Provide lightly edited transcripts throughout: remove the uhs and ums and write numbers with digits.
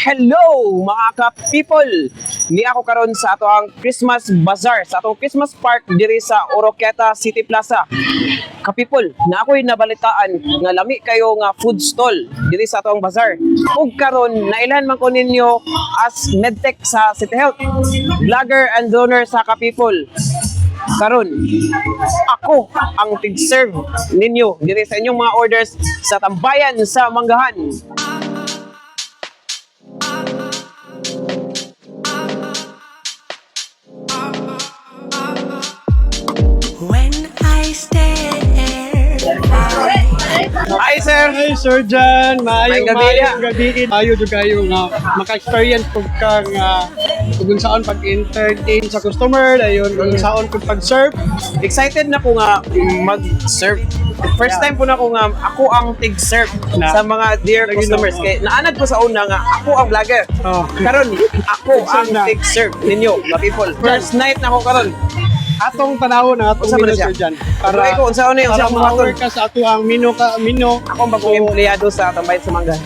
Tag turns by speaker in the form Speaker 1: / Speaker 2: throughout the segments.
Speaker 1: Hello mga ka-people! Ni ako karon sa ato ang Christmas Bazaar, sa atong Christmas Park diri sa Oroquieta City Plaza. Ka-people, na ako'y nabalitaan nga lami kayo nga food stall diri sa atong bazaar. Ug karon nailhan man ko ninyo as medtech sa City Health, vlogger and donor sa ka-people. Karon, ako ang tig-serve ninyo diri sa inyong mga orders sa tambayan sa Manggahan. Hi sir!
Speaker 2: Hi Sir Jan!
Speaker 1: Maayong gabi.
Speaker 2: Maayong gabi. Ayaw dyan kayo nga maka-experience kung kang kung saan pag-entertain sa customer, ayun, kung saan kung pag-serve.
Speaker 1: Excited na ko nga mag-serve. First time po na ko nga ako ang tig-serve sa mga dear customers. Kaya naanad ko sa una nga ako ang vlogger.
Speaker 2: Oh.
Speaker 1: Karon ako ang
Speaker 2: na.
Speaker 1: tig-serve ninyo, mga people. First night na ko karon.
Speaker 2: Atong panahon na atong
Speaker 1: Unsa man
Speaker 2: menu
Speaker 1: siya?
Speaker 2: Sir Jan.
Speaker 1: Para ko unsa una yung
Speaker 2: para
Speaker 1: sa mga
Speaker 2: ma-aware ka sa ato ang menu.
Speaker 1: ako ang bagong empleyado sa tambayan sa Manggahan.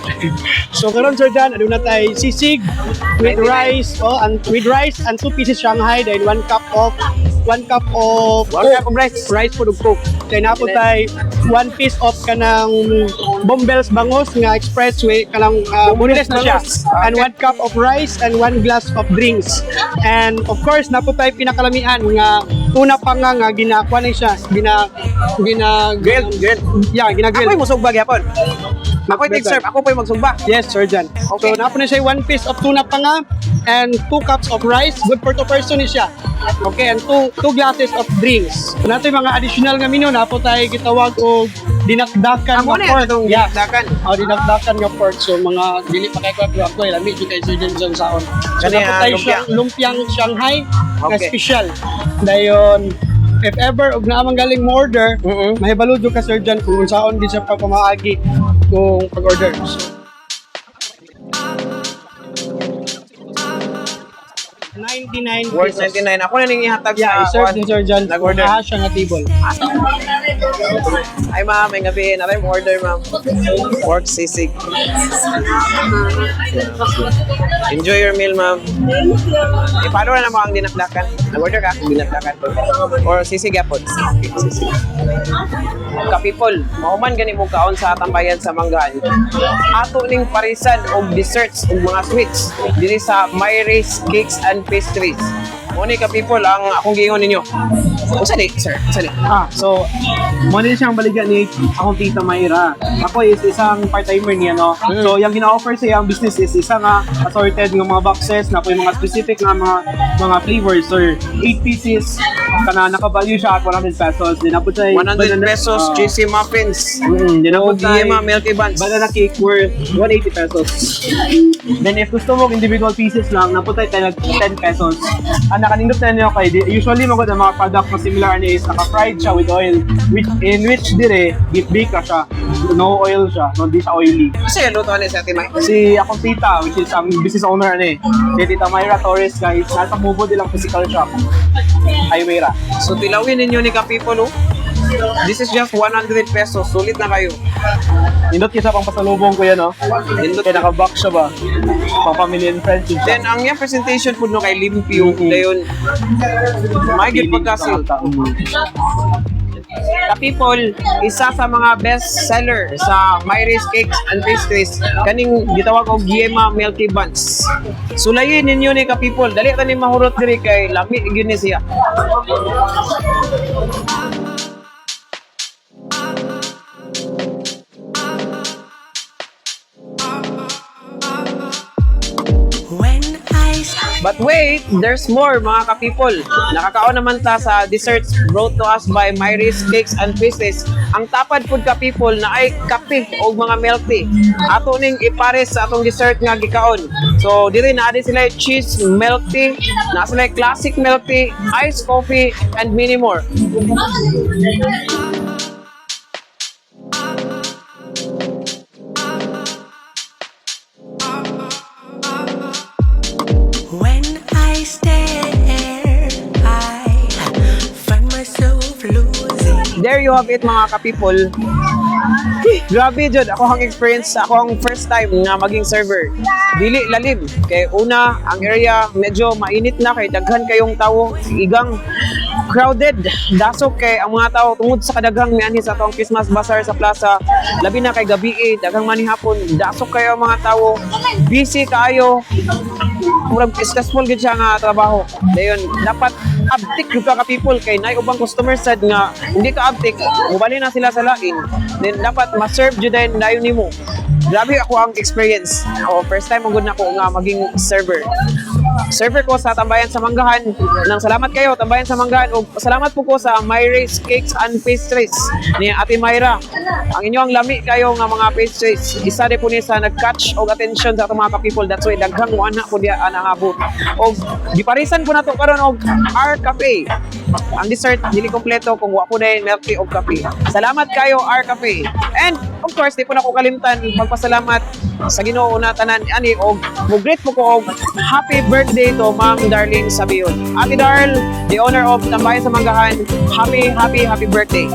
Speaker 2: So karon Sir Jan, aduna tay sisig with rice, and with rice and 2 pieces Shanghai, then 1 cup of
Speaker 1: One cup of
Speaker 2: rice po ug coke. Kay napo tay 1 piece of kanang Bombels Bangos nga expressway kanang boneless na siya.
Speaker 1: Bangos.
Speaker 2: And 1 cup of rice and 1 glass of drinks. And of course napo tay pinakalamian nga tuna pa nga ginakuha na siya.
Speaker 1: grilled.
Speaker 2: Yeah, ginagrill.
Speaker 1: Ako'y musugba gyapon. Ako'y tig-serve, ako po'y magsugba.
Speaker 2: Yes, Sir Jan.
Speaker 1: Okay.
Speaker 2: So, napo na siya 1 piece of tuna panga and 2 cups of rice. Good for 2 person ni siya. Okay, and 2 glasses of drinks. So, nato yung mga additional nga menu, napo tayo gitawag o dinakdakan
Speaker 1: Amo
Speaker 2: nga
Speaker 1: na
Speaker 2: pork.
Speaker 1: itong
Speaker 2: Yeah.
Speaker 1: dinakdakan.
Speaker 2: Dinakdakan nga pork. So, mga dili pa kayo ako, lami di kay Sir Jan dyan saon. So,
Speaker 1: Kani,
Speaker 2: napo tayo
Speaker 1: lumpia.
Speaker 2: lumpiang Shanghai na
Speaker 1: Okay.
Speaker 2: special. Dayon, if ever og naamang galing mo order, mahibalo jud ka Sir Jan kung unsaon di siya pa pamaagi kung pag-order. So, 99
Speaker 1: Worth
Speaker 2: pesos.
Speaker 1: 99. Ako na ning ihatag
Speaker 2: Yeah,
Speaker 1: sa
Speaker 2: i-serve ni Sir Jan.
Speaker 1: Nag-order.
Speaker 2: Siya nga table.
Speaker 1: Ay ma'am, may gabi. Naray mo order ma'am. Pork sisig. Enjoy your meal ma'am. Eh, paano na naman ang dinakdakan? Nag-order ka? Dinakdakan. Or sisig yapon? Okay, sisig. Ka-people, mahuman gani mo kaon sa tambayan sa Manggahan. Ato ning parisan og desserts ug mga sweets diri sa Myra's Cakes and Pastries. Muni ka-people ang akong giingon ninyo. Unsa di, sir? Unsa di?
Speaker 3: So, mo din siyang baligyan ni akong tita Mayra. Ako is isang part-timer niya, no? So, yung gina-offer sa iyang business is isa nga assorted ng mga boxes na po yung mga specific na mga flavors. So, 8 pieces, kana naka-value siya at 100 pesos. Din po tayo
Speaker 1: 100 pesos, cheesy muffins.
Speaker 3: Din po
Speaker 1: O
Speaker 3: tayo
Speaker 1: Diema Milky Buns.
Speaker 3: banana cake worth 180 pesos. Then, if gusto mo individual pieces lang, naputay tayo 10 pesos. Ang nakanindot na niyo kay usually magod ang mga product na similar ni is naka-fried siya with oil, in which dire bake ka siya, no oil siya, no di siya oily.
Speaker 1: Kasi luto ni sa Timay.
Speaker 3: Si akong tita, which is ang business owner si Tita Mayra Torres, guys, nasa Mubo nilang physical shop. Ay Mayra.
Speaker 1: So tilawin ninyo ni ka-people, oh. This is just 100 pesos. Sulit na kayo.
Speaker 3: Nindot kisa pang pasalubong ko yan, no?
Speaker 1: Nindot.
Speaker 3: Kaya naka-box siya ba? Pang family and friends yun siya.
Speaker 1: Then ang yung presentation po no kay Limpio, dayon may good pagkasil. Ka-people, isa sa mga best seller sa Myra's Cakes and Pastries, kaning gitawag og Diema Milky Buns. Sulayin ninyo ni ka-people, dali ta ni mahurot diri kay lami gyud ni siya. But wait, there's more mga ka-people. Nakakaon naman ta sa desserts brought to us by Myra's Cakes and Pastries. Ang tapad food ka-people na ay kape o mga milk tea. Ato ning ipares sa atong dessert nga gikaon. So diri na adi sila cheese milk tea, na sila classic milk tea, iced coffee, and many more. There you have it mga ka-people. Grabe jud ako ang experience, ako ang first time nga maging server. Dili lalim kay una ang area medyo mainit na kay daghan kayong tawo, igang crowded. Dasok kay ang mga tao tungod sa kadaghang mianhi sa atong Christmas bazaar sa plaza. Labi na kay gabi daghang manihapon, dasok kayo ang mga tao. Busy kaayo. Murag stressful gid siya nga trabaho. Dayon dapat uptick yung ka people kay nay ubang customers sad nga hindi ka uptick, mubali na sila sa lain. Then dapat ma-serve jud din dayon nimo. Grabe ako ang experience. First time magud na ko nga maging server. Server ko sa Tambayan sa Manggahan. Nang salamat kayo, Tambayan sa Manggahan. O salamat po ko sa Myra's Cakes and Pastries ni Ate Myra. Ang inyong lami kayo nga mga pastries. Isa din po ni sa nag-catch og attention sa atong mga ka-people. That's why daghang mo anak ko diya nangabot. O giparisan po na to karon og R Cafe. Ang dessert dili kompleto kung wa po na milk tea og kape. Salamat kayo R Cafe. And of course, di po na ko kalimtan magpasalamat sa Ginoo na tanan ani og mo-greet po ko og happy birthday to Ma'am Darling Sabion. Ate Darl, the owner of Tambayan sa Manggahan, happy birthday.